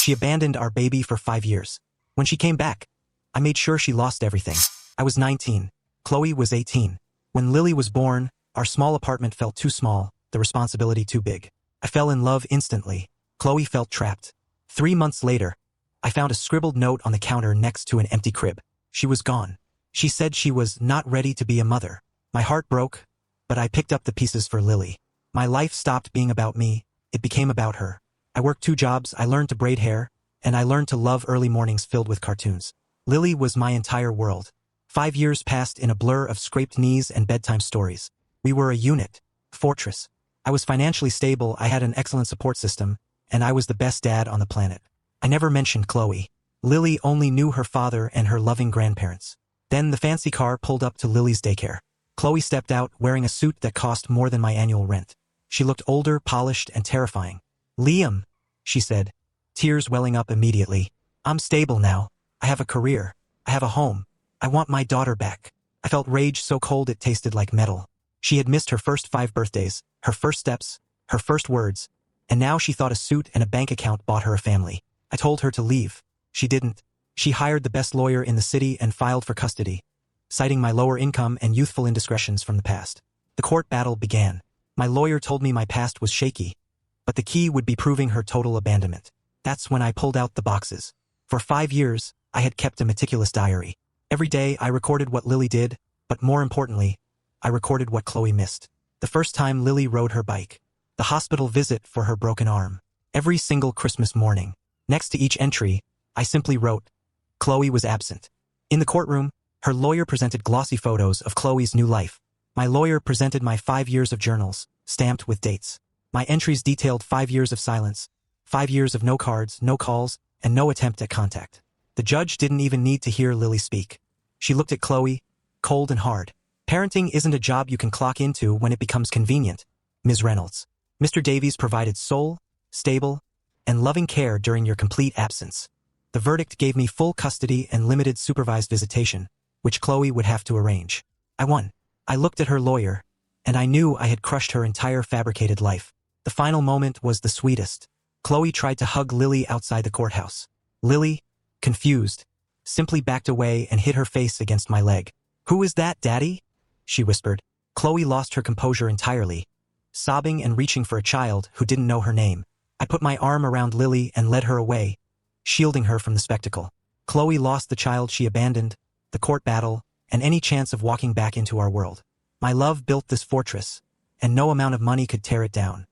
She abandoned our baby for 5 years. When she came back, I made sure she lost everything. I was 19. Chloe was 18. When Lily was born, our small apartment felt too small, the responsibility too big. I fell in love instantly. Chloe felt trapped. 3 months later, I found a scribbled note on the counter next to an empty crib. She was gone. She said she was not ready to be a mother. My heart broke, but I picked up the pieces for Lily. My life stopped being about me. It became about her. I worked 2 jobs, I learned to braid hair, and I learned to love early mornings filled with cartoons. Lily was my entire world. 5 years passed in a blur of scraped knees and bedtime stories. We were a unit, fortress. I was financially stable, I had an excellent support system, and I was the best dad on the planet. I never mentioned Chloe. Lily only knew her father and her loving grandparents. Then the fancy car pulled up to Lily's daycare. Chloe stepped out wearing a suit that cost more than my annual rent. She looked older, polished, and terrifying. "Liam," she said, tears welling up immediately. "I'm stable now. I have a career. I have a home. I want my daughter back." I felt rage so cold it tasted like metal. She had missed her first 5 birthdays, her first steps, her first words, and now she thought a suit and a bank account bought her a family. I told her to leave. She didn't. She hired the best lawyer in the city and filed for custody, citing my lower income and youthful indiscretions from the past. The court battle began. My lawyer told me my past was shaky, but the key would be proving her total abandonment. That's when I pulled out the boxes. For 5 years, I had kept a meticulous diary. Every day I recorded what Lily did, but more importantly, I recorded what Chloe missed. The first time Lily rode her bike. The hospital visit for her broken arm. Every single Christmas morning. Next to each entry, I simply wrote, Chloe was absent. In the courtroom, her lawyer presented glossy photos of Chloe's new life. My lawyer presented my 5 years of journals, stamped with dates. My entries detailed 5 years of silence, 5 years of no cards, no calls, and no attempt at contact. The judge didn't even need to hear Lily speak. She looked at Chloe, cold and hard. "Parenting isn't a job you can clock into when it becomes convenient, Ms. Reynolds. Mr. Davies provided sole, stable, and loving care during your complete absence." The verdict gave me full custody and limited supervised visitation, which Chloe would have to arrange. I won. I looked at her lawyer, and I knew I had crushed her entire fabricated life. The final moment was the sweetest. Chloe tried to hug Lily outside the courthouse. Lily, confused, simply backed away and hid her face against my leg. "Who is that, Daddy?" she whispered. Chloe lost her composure entirely, sobbing and reaching for a child who didn't know her name. I put my arm around Lily and led her away, shielding her from the spectacle. Chloe lost the child she abandoned, the court battle, and any chance of walking back into our world. My love built this fortress, and no amount of money could tear it down.